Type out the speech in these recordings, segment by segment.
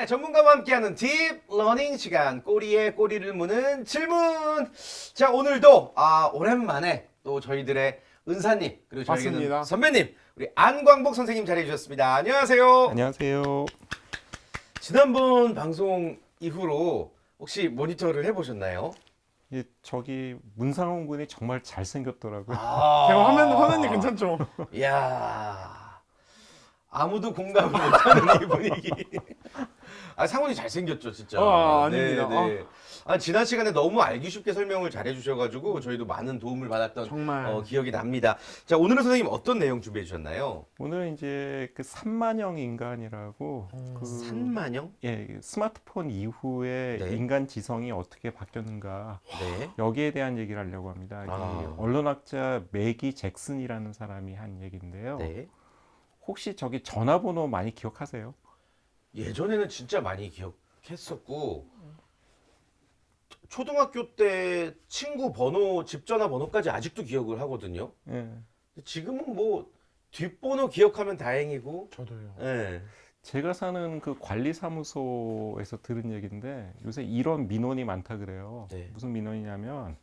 전문가와 함께하는 딥 러닝 시간, 꼬리에 꼬리를 무는 질문. 자, 오늘도 오랜만에 또 저희들의 은사님, 그리고 저에게는 맞습니다. 선배님, 우리 안광복 선생님 자리해 주셨습니다. 안녕하세요. 안녕하세요. 지난번 방송 이후로 혹시 모니터를 해보셨나요? 저기 문상훈 군이 정말 잘생겼더라고요. 제가 화면이 괜찮죠? 이야, 아무도 공감을 못하는 이 분위기. 상훈이 잘생겼죠, 진짜. 아닙니다. 네. 지난 시간에 너무 알기 쉽게 설명을 잘 해주셔가지고 저희도 많는 도움을 받았던 정말. 기억이 납니다. 자, 오늘은 선생님 어떤 내용 준비해 주셨나요? 오늘 이제 그 산만형 인간이라고 그 산만형? 스마트폰 이후에 네. 인간 지성이 어떻게 바뀌었는가 네. 여기에 대한 얘기를 하려고 합니다. 이 언론학자 매기 잭슨이라는 사람이 한 얘기인데요. 네. 혹시 저기 전화번호 많이 기억하세요? 예전에는 진짜 많이 기억했었고 초등학교 때 친구 번호, 집 전화 번호까지 아직도 기억을 하거든요. 예. 지금은 뭐 뒷번호 기억하면 다행이고. 저도요. 예. 제가 사는 그 관리사무소에서 들은 얘기인데 요새 이런 민원이 많다 그래요. 네. 무슨 민원이냐면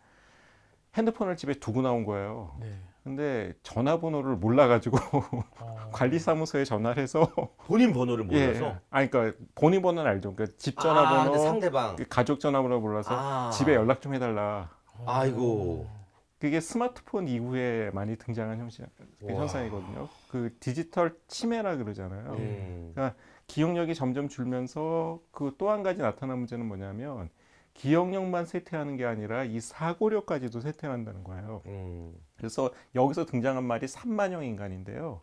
핸드폰을 집에 두고 나온 거예요. 네. 근데 전화번호를 몰라가지고 관리사무소에 전화를 해서 본인 번호를 몰라서. 그러니까 본인 번호는 알죠. 그러니까 집 근데 전화번호, 상대방. 가족 전화번호 몰라서 집에 연락 좀 해달라. 아이고. 그게 스마트폰 이후에 많이 등장한 와. 현상이거든요. 그 디지털 치매라 그러잖아요. 그러니까 기억력이 점점 줄면서 그 또 한 가지 나타난 문제는 뭐냐면 기억력만 쇠퇴하는 게 아니라 이 사고력까지도 쇠퇴한다는 거예요. 그래서 여기서 등장한 말이 산만형 인간인데요.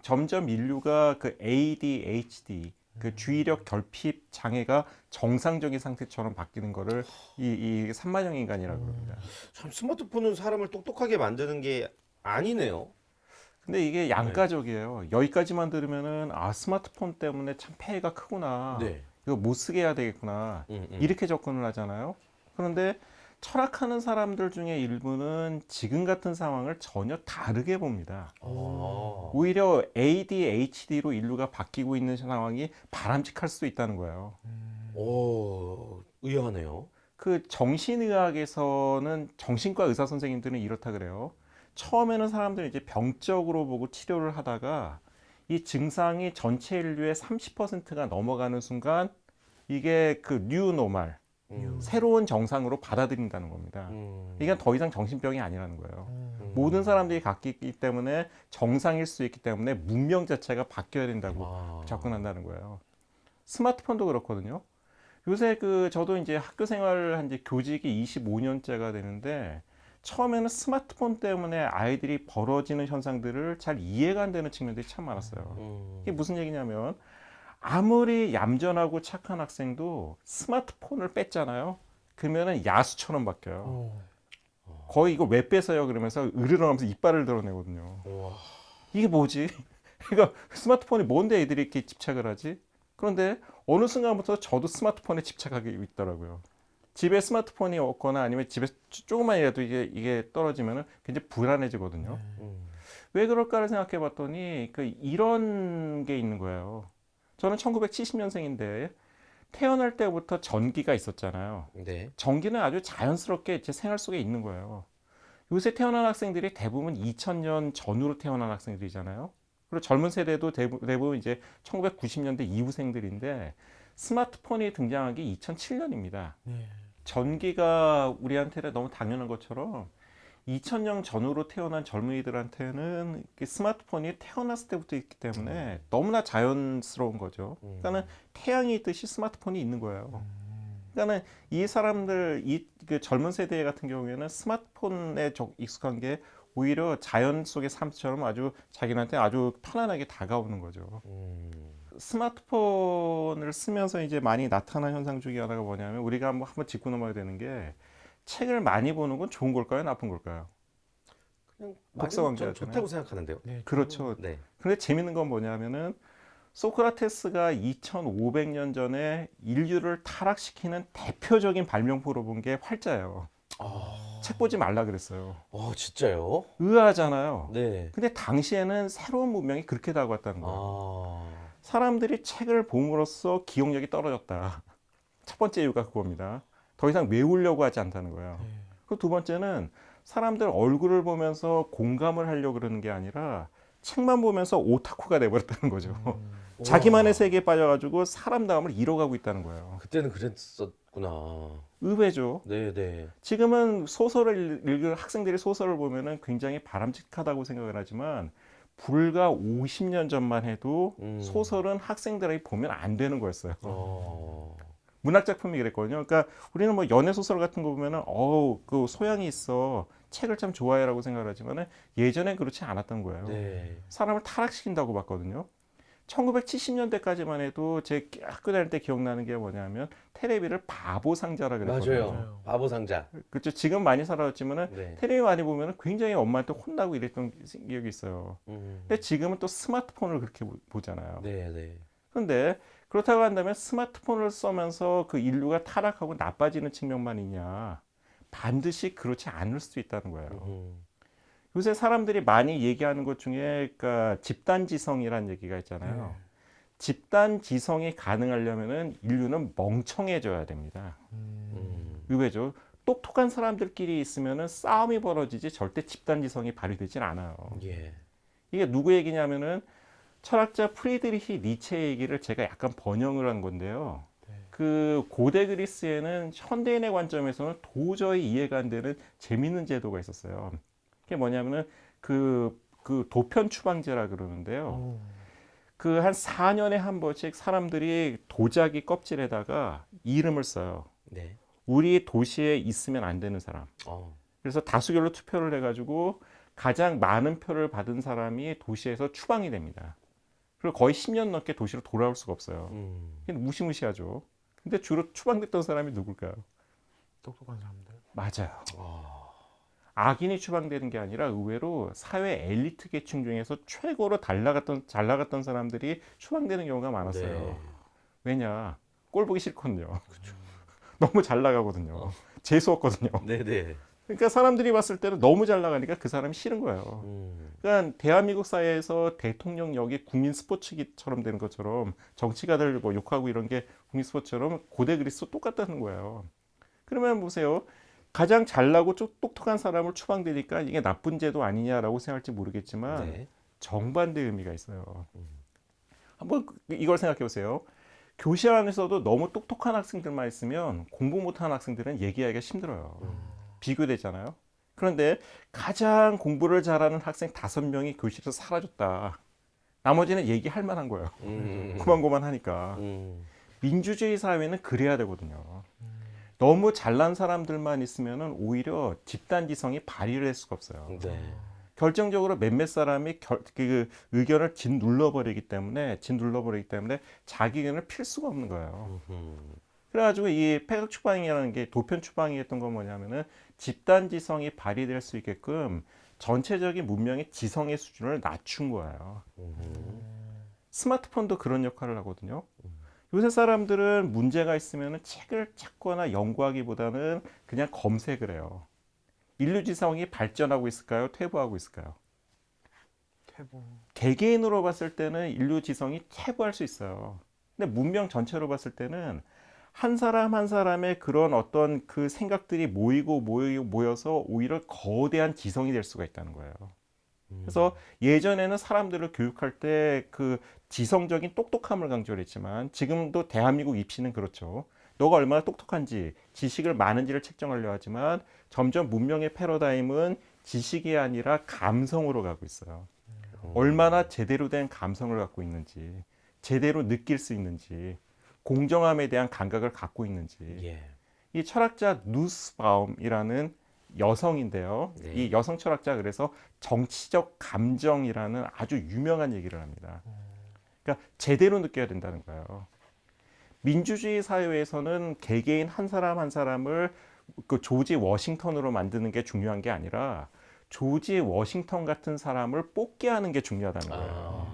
점점 인류가 그 ADHD, 그 주의력 결핍 장애가 정상적인 상태처럼 바뀌는 거를 이 산만형 인간이라고 합니다. 참 스마트폰은 사람을 똑똑하게 만드는 게 아니네요. 근데 이게 양가적이에요. 여기까지만 들으면은 스마트폰 때문에 참 폐해가 크구나. 네. 이거 못 쓰게 해야 되겠구나. 이렇게 접근을 하잖아요. 그런데 철학하는 사람들 중에 일부는 지금 같은 상황을 전혀 다르게 봅니다. 오히려 ADHD로 인류가 바뀌고 있는 상황이 바람직할 수도 있다는 거예요. 오, 의아하네요. 그 정신의학에서는 정신과 의사 선생님들은 이렇다 그래요. 처음에는 사람들이 이제 병적으로 보고 치료를 하다가 이 증상이 전체 인류의 30%가 넘어가는 순간 이게 그 뉴노멀, 새로운 정상으로 받아들인다는 겁니다. 이게 더 이상 정신병이 아니라는 거예요. 모든 사람들이 갖기 때문에 정상일 수 있기 때문에 문명 자체가 바뀌어야 된다고 접근한다는 거예요. 스마트폰도 그렇거든요. 요새 저도 이제 학교 생활을 한 지 교직이 25년째가 되는데 처음에는 스마트폰 때문에 아이들이 벌어지는 현상들을 잘 이해가 안 되는 측면들이 참 많았어요. 이게 무슨 얘기냐면 아무리 얌전하고 착한 학생도 스마트폰을 뺐잖아요. 그러면은 야수처럼 바뀌어요. 거의 이거 왜 뺐어요? 그러면서 으르렁하면서 이빨을 드러내거든요. 이게 뭐지? 그러니까 스마트폰이 뭔데 애들이 이렇게 집착을 하지? 그런데 어느 순간부터 저도 스마트폰에 집착하게 있더라고요. 집에 스마트폰이 없거나 아니면 집에 조금만이라도 이게 떨어지면은 굉장히 불안해지거든요. 왜 그럴까를 생각해 봤더니 이런 게 있는 거예요. 저는 1970년생인데 태어날 때부터 전기가 있었잖아요. 네. 전기는 아주 자연스럽게 제 생활 속에 있는 거예요. 요새 태어난 학생들이 대부분 2000년 전후로 태어난 학생들이잖아요. 그리고 젊은 세대도 대부분 이제 1990년대 이후생들인데 스마트폰이 등장한 게 2007년입니다. 전기가 우리한테는 너무 당연한 것처럼 2000년 전후로 태어난 젊은이들한테는 스마트폰이 태어났을 때부터 있기 때문에 너무나 자연스러운 거죠. 그러니까는 태양이 있듯이 스마트폰이 있는 거예요. 그러니까는 이 사람들, 그 젊은 세대 같은 경우에는 스마트폰에 익숙한 게 오히려 자연 속의 삶처럼 아주 자기한테 아주 편안하게 다가오는 거죠. 스마트폰을 쓰면서 이제 많이 나타난 현상 중에 하나가 뭐냐면 우리가 한번 짚고 넘어야 되는 게 책을 많이 보는 건 좋은 걸까요? 나쁜 걸까요? 그냥 독서관계잖아요. 좋다고 생각하는데요. 그렇죠. 네. 근데 재밌는 건 뭐냐면은 소크라테스가 2500년 전에 인류를 타락시키는 대표적인 발명포로 본 게 활자예요. 책 보지 말라 그랬어요. 진짜요? 의아하잖아요. 네. 근데 당시에는 새로운 문명이 그렇게 다가왔다는 거예요. 사람들이 책을 봄으로써 기억력이 떨어졌다. 첫 번째 이유가 그겁니다. 더 이상 외우려고 하지 않다는 거예요. 그 두 번째는 사람들 얼굴을 보면서 공감을 하려고 그러는 게 아니라 책만 보면서 오타쿠가 돼버렸다는 거죠. 자기만의 세계에 빠져가지고 사람 다움을 잃어가고 있다는 거예요. 그때는 그랬었구나. 의외죠. 네네. 지금은 소설을 읽을 학생들이 소설을 보면은 굉장히 바람직하다고 생각을 하지만 불과 50년 전만 해도 소설은 학생들이 보면 안 되는 거였어요. 문학 작품이 그랬거든요. 그러니까 우리는 뭐 연애 소설 같은 거 보면은 그 소양이 있어. 책을 참 좋아해라고 생각을 하지만은 예전엔 그렇지 않았던 거예요. 네. 사람을 타락시킨다고 봤거든요. 1970년대까지만 해도 제 학교 다닐 때 기억나는 게 뭐냐면 테레비를 바보 상자라 그랬거든요. 맞아요. 바보 상자. 그렇죠. 지금 많이 살아왔지만은 네. 테레비 많이 보면은 굉장히 엄마한테 혼나고 이랬던 기억이 있어요. 근데 지금은 또 스마트폰을 그렇게 보잖아요. 네네. 그런데 그렇다고 한다면 스마트폰을 쓰면서 그 인류가 타락하고 나빠지는 측면만 있냐? 반드시 그렇지 않을 수도 있다는 거예요. 요새 사람들이 많이 얘기하는 것 중에 그러니까 집단지성이라는 얘기가 있잖아요. 집단지성이 가능하려면은 인류는 멍청해져야 됩니다. 의외죠. 똑똑한 사람들끼리 있으면은 싸움이 벌어지지 절대 집단지성이 발휘되진 않아요. 예. 이게 누구 얘기냐면은 철학자 프리드리히 니체 얘기를 제가 약간 번영을 한 건데요. 그 고대 그리스에는 현대인의 관점에서는 도저히 이해가 안 되는 재밌는 제도가 있었어요. 그게 뭐냐면은 그 도편 추방제라 그러는데요. 그 한 4년에 한 번씩 사람들이 도자기 껍질에다가 이름을 써요. 네. 우리 도시에 있으면 안 되는 사람. 그래서 다수결로 투표를 해가지고 가장 많은 표를 받은 사람이 도시에서 추방이 됩니다. 그리고 거의 10년 넘게 도시로 돌아올 수가 없어요. 무시무시하죠. 근데 주로 추방됐던 사람이 누굴까요? 똑똑한 사람들. 맞아요. 악인이 추방되는 게 아니라 의외로 사회 엘리트 계층 중에서 최고로 잘 나갔던 사람들이 추방되는 경우가 많았어요. 네. 왜냐? 꼴 보기 싫거든요. 너무 잘 나가거든요. 재수 없거든요. 네네. 그러니까 사람들이 봤을 때는 너무 잘 나가니까 그 사람이 싫은 거예요. 그러니까 대한민국 사회에서 대통령역이 국민 스포츠처럼 되는 것처럼 정치가들 뭐 욕하고 이런 게 국민 스포츠처럼 고대 그리스도 똑같다는 거예요. 그러면 보세요. 가장 잘나고 똑똑한 사람을 추방되니까 이게 나쁜 제도 아니냐라고 생각할지 모르겠지만 네. 정반대 의미가 있어요. 한번 이걸 생각해 보세요. 교실 안에서도 너무 똑똑한 학생들만 있으면 공부 못하는 학생들은 얘기하기가 힘들어요. 비교되잖아요. 그런데 가장 공부를 잘하는 학생 5명이 교실에서 사라졌다. 나머지는 얘기할 만한 거예요. 고만고만하니까. 민주주의 사회는 그래야 되거든요. 너무 잘난 사람들만 있으면 오히려 집단지성이 발휘를 할 수가 없어요. 네. 결정적으로 몇몇 사람이 그 의견을 짓눌러버리기 때문에 자기 의견을 필 수가 없는 거예요. 그래가지고 이 폐각 추방이라는 게 도편 추방이 했던 건 뭐냐면은 집단지성이 발휘될 수 있게끔 전체적인 문명의 지성의 수준을 낮춘 거예요. 스마트폰도 그런 역할을 하거든요. 요새 사람들은 문제가 있으면 책을 찾거나 연구하기보다는 그냥 검색을 해요. 인류 지성이 발전하고 있을까요? 퇴보하고 있을까요? 퇴보. 개개인으로 봤을 때는 인류 지성이 퇴보할 수 있어요. 근데 문명 전체로 봤을 때는 한 사람 한 사람의 그런 어떤 그 생각들이 모여서 오히려 거대한 지성이 될 수가 있다는 거예요. 그래서 예전에는 사람들을 교육할 때 그 지성적인 똑똑함을 강조를 했지만 지금도 대한민국 입시는 그렇죠. 너가 얼마나 똑똑한지 지식을 많은지를 책정하려 하지만 점점 문명의 패러다임은 지식이 아니라 감성으로 가고 있어요. 얼마나 제대로 된 감성을 갖고 있는지, 제대로 느낄 수 있는지, 공정함에 대한 감각을 갖고 있는지. 예. 이 철학자 누스바움이라는 여성인데요. 네. 이 여성 철학자 그래서 정치적 감정이라는 아주 유명한 얘기를 합니다. 그러니까 제대로 느껴야 된다는 거예요. 민주주의 사회에서는 개개인 한 사람 한 사람을 그 조지 워싱턴으로 만드는 게 중요한 게 아니라 조지 워싱턴 같은 사람을 뽑게 하는 게 중요하다는 거예요.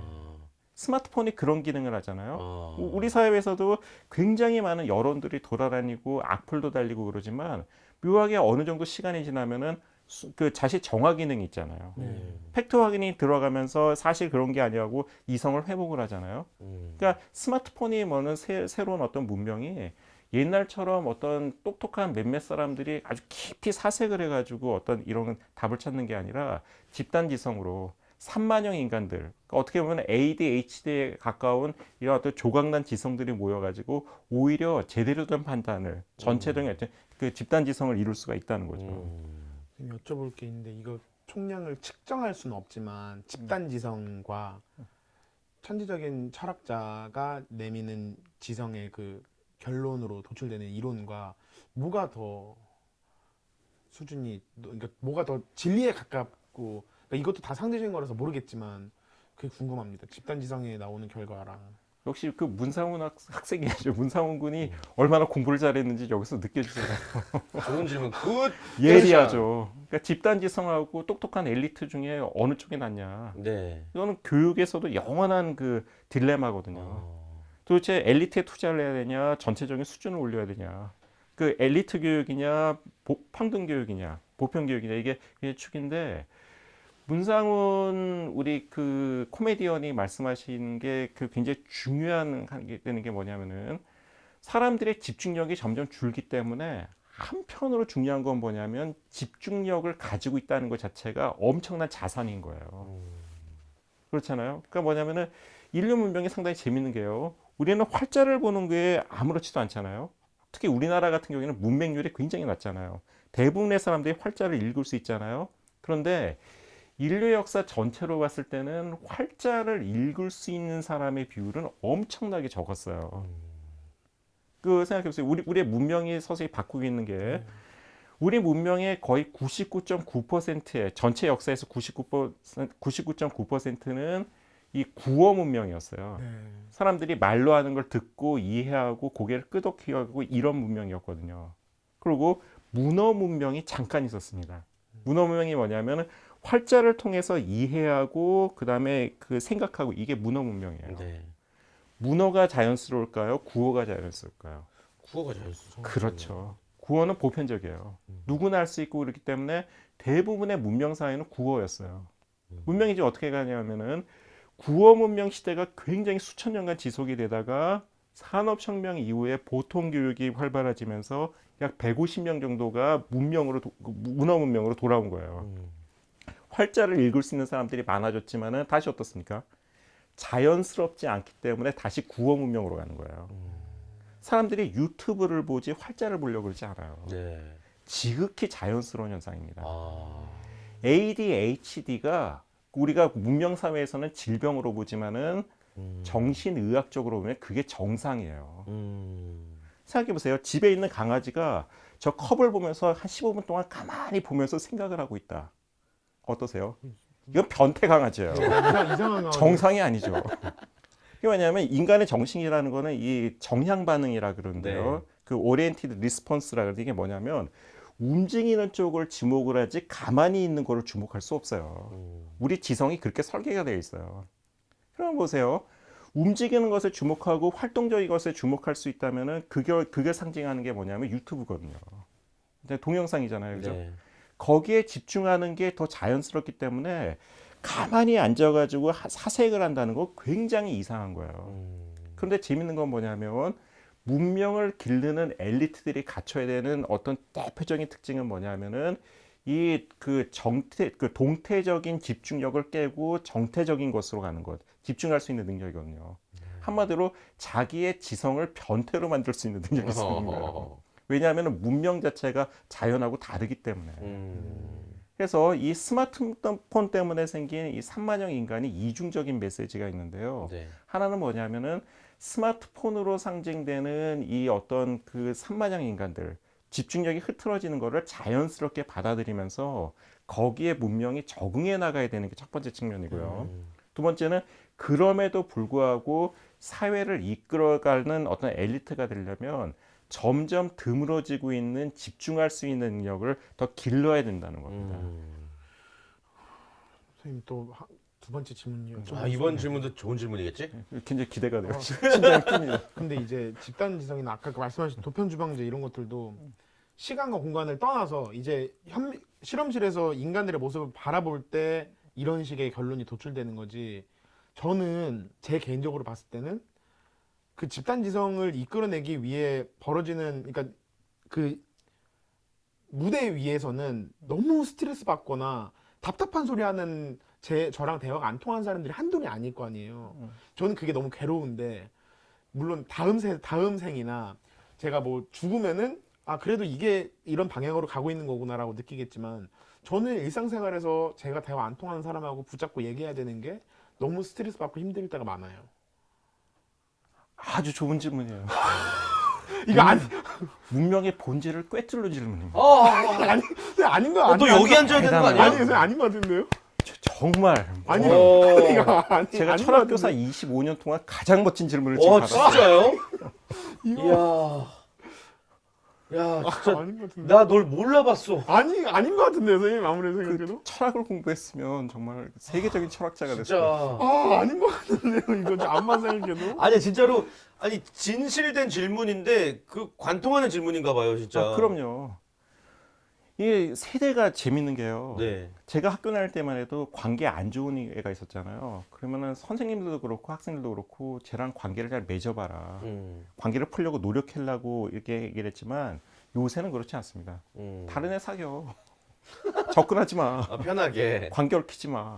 스마트폰이 그런 기능을 하잖아요. 우리 사회에서도 굉장히 많은 여론들이 돌아다니고 악플도 달리고 그러지만 묘하게 어느 정도 시간이 지나면은 그 자식 정화 기능이 있잖아요. 네. 팩트 확인이 들어가면서 사실 그런 게 아니라고 이성을 회복을 하잖아요. 그러니까 스마트폰이 뭐는 새로운 어떤 문명이 옛날처럼 어떤 똑똑한 몇몇 사람들이 아주 깊이 사색을 해가지고 어떤 이런 답을 찾는 게 아니라 집단지성으로 3만형 인간들, 그러니까 어떻게 보면 ADHD에 가까운 이런 어떤 조각난 지성들이 모여가지고 오히려 제대로 된 판단을 전체적인 어떤 그 집단지성을 이룰 수가 있다는 거죠. 선생님, 여쭤볼 게 있는데 이거 총량을 측정할 수는 없지만 집단지성과 천재적인 철학자가 내미는 지성의 그 결론으로 도출되는 이론과 뭐가 더 수준이, 그러니까 뭐가 더 진리에 가깝고, 그러니까 이것도 다 상대적인 거라서 모르겠지만 그게 궁금합니다. 집단지성에 나오는 결과랑. 역시 그 문상훈 학생이죠. 문상훈 군이 얼마나 공부를 잘했는지 여기서 느껴지잖아요. 좋은 질문. 굿. 예리하죠. 그러니까 집단지성하고 똑똑한 엘리트 중에 어느 쪽이 낫냐. 네. 이거는 교육에서도 영원한 그 딜레마거든요. 도대체 엘리트에 투자를 해야 되냐, 전체적인 수준을 올려야 되냐. 그 엘리트 교육이냐, 평등 교육이냐, 보편 교육이냐, 이게 축인데, 문상훈 우리 그 코미디언이 말씀하신 게 그 굉장히 중요한 게 되는 게 뭐냐면은 사람들의 집중력이 점점 줄기 때문에 한편으로 중요한 건 뭐냐면 집중력을 가지고 있다는 것 자체가 엄청난 자산인 거예요. 그렇잖아요. 그러니까 뭐냐면은 인류 문명이 상당히 재밌는 게요. 우리는 활자를 보는 게 아무렇지도 않잖아요. 특히 우리나라 같은 경우에는 문맹률이 굉장히 낮잖아요. 대부분의 사람들이 활자를 읽을 수 있잖아요. 그런데 인류 역사 전체로 봤을 때는 활자를 읽을 수 있는 사람의 비율은 엄청나게 적었어요. 그 생각해보세요. 우리의 문명이 서서히 바꾸고 있는 게 우리 문명의 거의 99.9%의 전체 역사에서 99.9%는 이 구어 문명이었어요. 사람들이 말로 하는 걸 듣고 이해하고 고개를 끄덕이고 이런 문명이었거든요. 그리고 문어 문명이 잠깐 있었습니다. 문어 문명이 뭐냐면 활자를 통해서 이해하고 그 다음에 그 생각하고 이게 문어 문명이에요. 네. 문어가 자연스러울까요? 구어가 자연스러울까요? 구호가 자연스러워. 그렇죠. 구어는 보편적이에요. 누구나 할 수 있고 그렇기 때문에 대부분의 문명 사회는 구어였어요. 문명이 이제 어떻게 가냐면은 구어 문명 시대가 굉장히 수천 년간 지속이 되다가 산업혁명 이후에 보통 교육이 활발해지면서 약 150명 정도가 문어 문명으로 돌아온 거예요. 활자를 읽을 수 있는 사람들이 많아졌지만은 다시 어떻습니까? 자연스럽지 않기 때문에 다시 구어 문명으로 가는 거예요. 사람들이 유튜브를 보지 활자를 보려고 그러지 않아요. 네. 지극히 자연스러운 현상입니다. 아. ADHD가 우리가 문명 사회에서는 질병으로 보지만은 정신의학적으로 보면 그게 정상이에요. 생각해 보세요. 집에 있는 강아지가 저 컵을 보면서 한 15분 동안 가만히 보면서 생각을 하고 있다. 어떠세요? 이건 변태 강아지예요. 이상한 거. 정상이 아니죠. 그게 뭐냐면 인간의 정신이라는 거는 이 정향 반응이라 그러는데요. 네. 그 오리엔티드 리스폰스라 그러는데 이게 뭐냐면 움직이는 쪽을 지목을 하지 가만히 있는 거를 주목할 수 없어요. 우리 지성이 그렇게 설계가 되어 있어요. 그럼 보세요. 움직이는 것에 주목하고 활동적인 것에 주목할 수 있다면은 그게 상징하는 게 뭐냐면 유튜브거든요. 동영상이잖아요. 그죠? 네. 거기에 집중하는 게 더 자연스럽기 때문에 가만히 앉아가지고 사색을 한다는 거 굉장히 이상한 거예요. 그런데 재밌는 건 뭐냐면 문명을 기르는 엘리트들이 갖춰야 되는 어떤 대표적인 특징은 뭐냐면은 그 동태적인 집중력을 깨고 정태적인 것으로 가는 것, 집중할 수 있는 능력이거든요. 한마디로 자기의 지성을 변태로 만들 수 있는 능력이 있는 거예요. 왜냐하면 문명 자체가 자연하고 다르기 때문에. 그래서 이 스마트폰 때문에 생긴 이 3만형 인간이 이중적인 메시지가 있는데요. 네. 하나는 뭐냐면은 스마트폰으로 상징되는 이 어떤 그 3만형 인간들, 집중력이 흐트러지는 거를 자연스럽게 받아들이면서 거기에 문명이 적응해 나가야 되는 게 첫 번째 측면이고요. 두 번째는 그럼에도 불구하고 사회를 이끌어가는 어떤 엘리트가 되려면 점점 드물어지고 있는 집중할 수 있는 능력을 더 길러야 된다는 겁니다. 선생님 또 두 번째 질문이요. 이번 질문도 좋은 질문이겠지? 굉장히 기대가 돼요. 심장이 뜁니다. 근데 이제 집단지성이나 아까 그 말씀하신 도편주방제 이런 것들도 시간과 공간을 떠나서 이제 실험실에서 인간들의 모습을 바라볼 때 이런 식의 결론이 도출되는 거지. 저는 제 개인적으로 봤을 때는 그 집단지성을 이끌어내기 위해 벌어지는, 그러니까 그 무대 위에서는 너무 스트레스 받거나 답답한 소리 하는 저랑 대화가 안 통하는 사람들이 한둘이 아닐 거 아니에요. 저는 그게 너무 괴로운데, 물론 다음 생이나 제가 뭐 죽으면은 아 그래도 이게 이런 방향으로 가고 있는 거구나라고 느끼겠지만, 저는 일상생활에서 제가 대화 안 통하는 사람하고 붙잡고 얘기해야 되는 게 너무 스트레스 받고 힘들 때가 많아요. 아주 좋은 질문이에요. 이거 아니 문명의 본질을 꿰뚫는 질문입니다. 아닌 거 아니에요? 또 여기 앉아야 되는 거 아니야? 아니 선생님 아닌 거 같은데요? 정말 아니요. 오. 이거 아니, 제가 아닌 철학교사 것 25년 동안 가장 멋진 질문을 지금 받았어요. 진짜요? 같은데. 야, 이거 진짜 아닌 것 같은데. 나 널 몰라봤어. 아닌 것 같은데 선생님 아무래도 생각해도. 철학을 공부했으면 정말 세계적인 철학자가 됐어요. 진짜. 아 아닌 것 같은데요. 이거 암만 생각해도. 아니 진짜로 아니 진실된 질문인데 그 관통하는 질문인가 봐요, 진짜. 아, 그럼요. 이게 세대가 재밌는 게요. 네. 제가 학교 다닐 때만 해도 관계 안 좋은 애가 있었잖아요. 그러면은 선생님들도 그렇고 학생들도 그렇고 쟤랑 관계를 잘 맺어봐라. 관계를 풀려고 노력하려고 이렇게 얘기를 했지만 요새는 그렇지 않습니다. 다른 애 사겨. 접근하지 마. 아, 편하게. 관계 얽히지 마.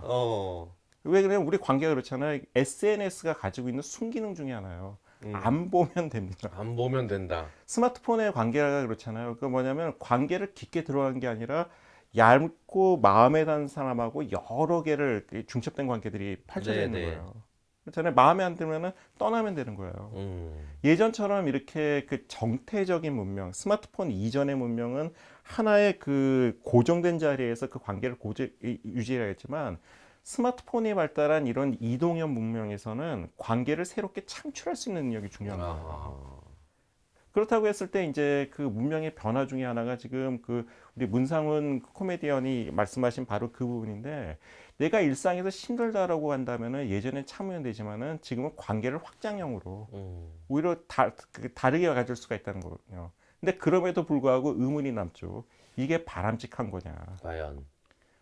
왜 그래요? 우리 관계가 그렇잖아요. SNS가 가지고 있는 순기능 중에 하나예요. 안 보면 됩니다. 안 보면 된다. 스마트폰의 관계가 그렇잖아요. 그 뭐냐면 관계를 깊게 들어간 게 아니라 얇고 마음에 닿는 사람하고 여러 개를 중첩된 관계들이 펼쳐져 있는 네네. 거예요. 그렇잖아요. 마음에 안 들면은 떠나면 되는 거예요. 예전처럼 이렇게 그 정태적인 문명, 스마트폰 이전의 문명은 하나의 그 고정된 자리에서 그 관계를 유지해야겠지만, 스마트폰이 발달한 이런 이동형 문명에서는 관계를 새롭게 창출할 수 있는 능력이 중요한 거예요. 그렇다고 했을 때 이제 그 문명의 변화 중에 하나가 지금 그 우리 문상훈 코미디언이 말씀하신 바로 그 부분인데, 내가 일상에서 힘들다라고 한다면은 예전엔 참으면 되지만은 지금은 관계를 확장형으로 오히려 다르게 가질 수가 있다는 거거든요. 근데 그럼에도 불구하고 의문이 남죠. 이게 바람직한 거냐? 과연.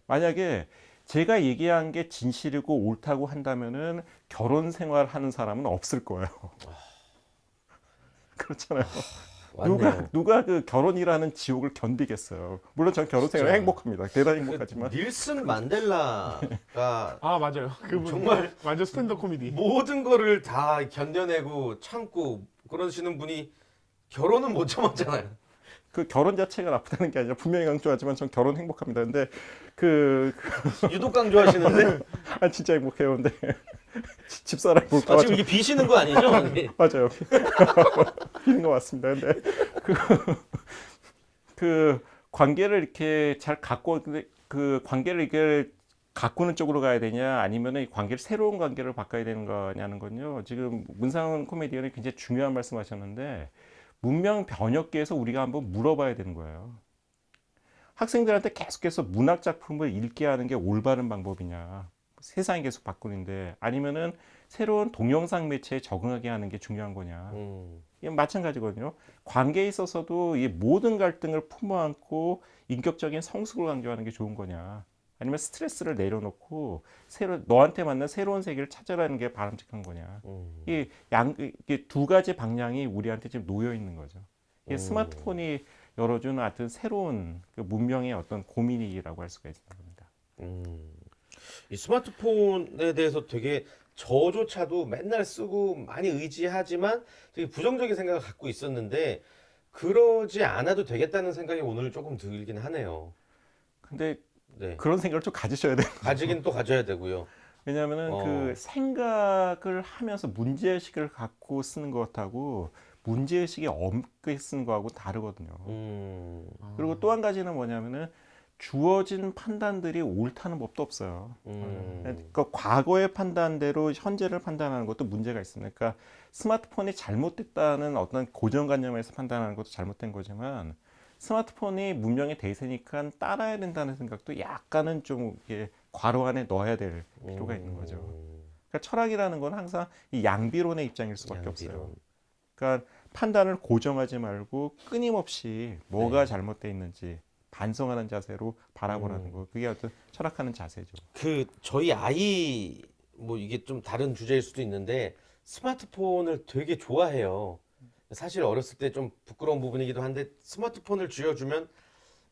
만약에 제가 얘기한 게 진실이고 옳다고 한다면은 결혼 생활하는 사람은 없을 거예요. 그렇잖아요. 누가 그 결혼이라는 지옥을 견디겠어요. 물론 전 결혼 생활 행복합니다. 대단히 행복하지만. 닐슨 만델라가 아 맞아요. 그분 정말 완전 스탠드업 코미디. 모든 거를 다 견뎌내고 참고 그러시는 분이 결혼은 못 참았잖아요. 그 결혼 자체가 나쁘다는 게 아니라 분명히 강조하지만 전 결혼 행복합니다. 근데 유독 강조하시는데 아 진짜 행복해요. 근데 집사람 볼까 봐 지금 이게 비시는 거 아니죠? 맞아요. 비는 거 맞습니다. 근데 그 관계를 이렇게 잘 갖고, 근데 그 관계를 이렇게 가꾸는 쪽으로 가야 되냐, 아니면은 이 관계를 새로운 관계를 바꿔야 되는 거냐는 건요. 지금 문상훈 코미디언이 굉장히 중요한 말씀하셨는데, 문명 변혁기에서 우리가 한번 물어봐야 되는 거예요. 학생들한테 계속해서 문학 작품을 읽게 하는 게 올바른 방법이냐, 세상이 계속 바꾸는데, 아니면은 새로운 동영상 매체에 적응하게 하는 게 중요한 거냐. 이게 마찬가지거든요. 관계에 있어서도 이 모든 갈등을 품어안고 인격적인 성숙을 강조하는 게 좋은 거냐, 아니면 스트레스를 내려놓고 너한테 맞는 새로운 세계를 찾아라는 게 바람직한 거냐. 이게 두 가지 방향이 우리한테 지금 놓여 있는 거죠. 이게 스마트폰이 열어주는 하여튼 새로운 그 문명의 어떤 고민이라고 할 수가 있습니다. 이 스마트폰에 대해서 되게 저조차도 맨날 쓰고 많이 의지하지만 되게 부정적인 생각을 갖고 있었는데, 그러지 않아도 되겠다는 생각이 오늘 조금 들긴 하네요. 근데 네. 그런 생각을 좀 가지셔야 돼요. 가지긴 또 가져야 되고요. 왜냐하면은 그 생각을 하면서 문제의식을 갖고 쓰는 것하고 문제의식이 없게 쓰는 거하고 다르거든요. 그리고 또 한 가지는 뭐냐면은 주어진 판단들이 옳다는 법도 없어요. 그러니까 과거의 판단대로 현재를 판단하는 것도 문제가 있습니다. 그러니까 스마트폰이 잘못됐다는 어떤 고정관념에서 판단하는 것도 잘못된 거지만, 스마트폰이 문명의 대세니까 따라야 된다는 생각도 약간은 좀 이렇게 괄호 안에 넣어야 될 필요가 있는 거죠. 그러니까 철학이라는 건 항상 이 양비론의 입장일 수밖에 없어요. 그러니까 판단을 고정하지 말고 끊임없이 뭐가 네. 잘못돼 있는지 반성하는 자세로 바라보라는 거. 그게 어떤 철학하는 자세죠. 그 저희 아이 뭐 이게 좀 다른 주제일 수도 있는데 스마트폰을 되게 좋아해요. 사실 어렸을 때 좀 부끄러운 부분이기도 한데 스마트폰을 쥐어주면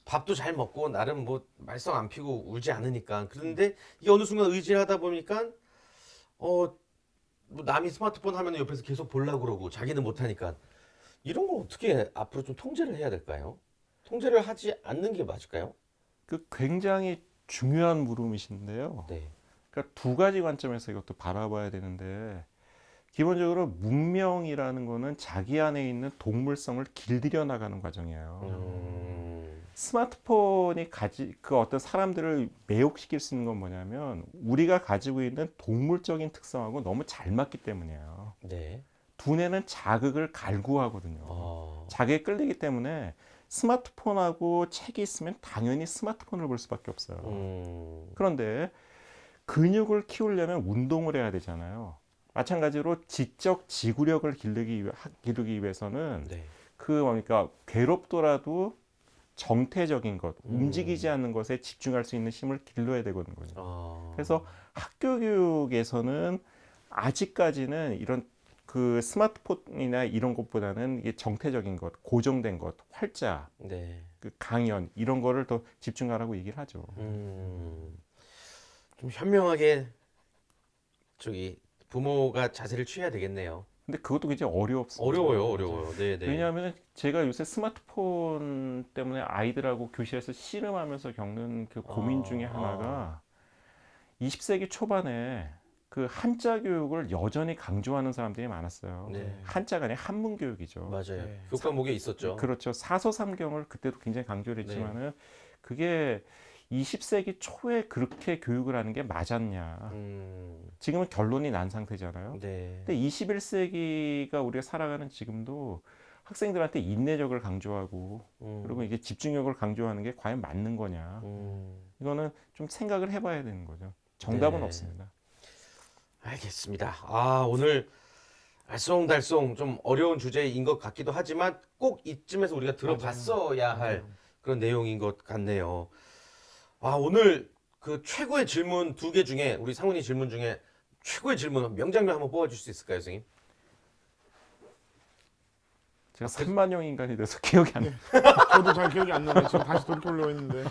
밥도 잘 먹고 나름 뭐 말썽 안 피고 울지 않으니까. 그런데 이게 어느 순간 의지를 하다 보니까 뭐 남이 스마트폰 하면 옆에서 계속 보려고 그러고 자기는 못 하니까 이런 걸 어떻게 앞으로 좀 통제를 해야 될까요? 통제를 하지 않는 게 맞을까요? 그 굉장히 중요한 물음이신데요. 네. 그러니까 두 가지 관점에서 이것도 바라봐야 되는데 기본적으로 문명이라는 거는 자기 안에 있는 동물성을 길들여 나가는 과정이에요. 스마트폰이 그 어떤 사람들을 매혹시킬 수 있는 건 뭐냐면 우리가 가지고 있는 동물적인 특성하고 너무 잘 맞기 때문이에요. 네. 두뇌는 자극을 갈구하거든요. 자극에 끌리기 때문에 스마트폰하고 책이 있으면 당연히 스마트폰을 볼 수밖에 없어요. 그런데 근육을 키우려면 운동을 해야 되잖아요. 마찬가지로 지적 지구력을 기르기 위해서는 네. 그러니까 괴롭더라도 정태적인 것, 움직이지 않는 것에 집중할 수 있는 힘을 길러야 되거든요. 그래서 학교 교육에서는 아직까지는 이런 그 스마트폰이나 이런 것보다는 이게 정태적인 것, 고정된 것, 활자, 네. 그 강연 이런 거를 더 집중하라고 얘기를 하죠. 좀 현명하게 저기 부모가 자세를 취해야 되겠네요. 근데 그것도 굉장히 어렵습니다. 어려워요. 네, 네. 왜냐하면 제가 요새 스마트폰 때문에 아이들하고 교실에서 씨름하면서 겪는 그 고민 중에 하나가 20세기 초반에 그 한자 교육을 여전히 강조하는 사람들이 많았어요. 네. 한자가 아니라 한문 교육이죠. 맞아요. 네. 교과목에 있었죠. 그렇죠. 사서삼경을 그때도 굉장히 강조를 했지만은 그게 20세기 초에 그렇게 교육을 하는 게 맞았냐. 지금은 결론이 난 상태잖아요. 네. 근데 21세기가 우리가 살아가는 지금도 학생들한테 인내력을 강조하고 그리고 이게 집중력을 강조하는 게 과연 맞는 거냐. 이거는 좀 생각을 해봐야 되는 거죠. 정답은 네. 없습니다. 알겠습니다. 오늘 알쏭달쏭 좀 어려운 주제인 것 같기도 하지만 꼭 이쯤에서 우리가 들어봤어야 할 그런 내용인 것 같네요. 오늘 그 최고의 질문 2개 중에 우리 상훈이 질문 중에 최고의 질문 명장면 한번 뽑아줄 수 있을까요, 선생님? 제가 3만형 인간이 돼서 기억이 안 나요. 저도 잘 기억이 안 나는데 지금 다시 돌이켜보려고 했는데.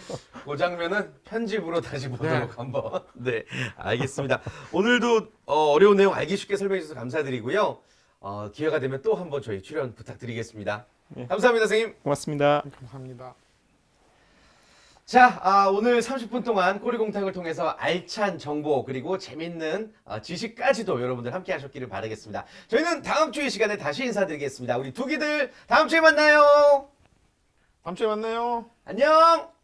그 장면은 편집으로 다시 보도록 한번. 네, 알겠습니다. 오늘도 어려운 내용 알기 쉽게 설명해 주셔서 감사드리고요. 기회가 되면 또 한번 저희 출연 부탁드리겠습니다. 예. 감사합니다, 선생님. 고맙습니다. 감사합니다. 자, 오늘 30분 동안 꼬리공탕을 통해서 알찬 정보 그리고 재밌는 지식까지도 여러분들 함께 하셨기를 바라겠습니다. 저희는 다음 주의 시간에 다시 인사드리겠습니다. 우리 두기들 다음 주에 만나요. 다음 주에 만나요. 안녕.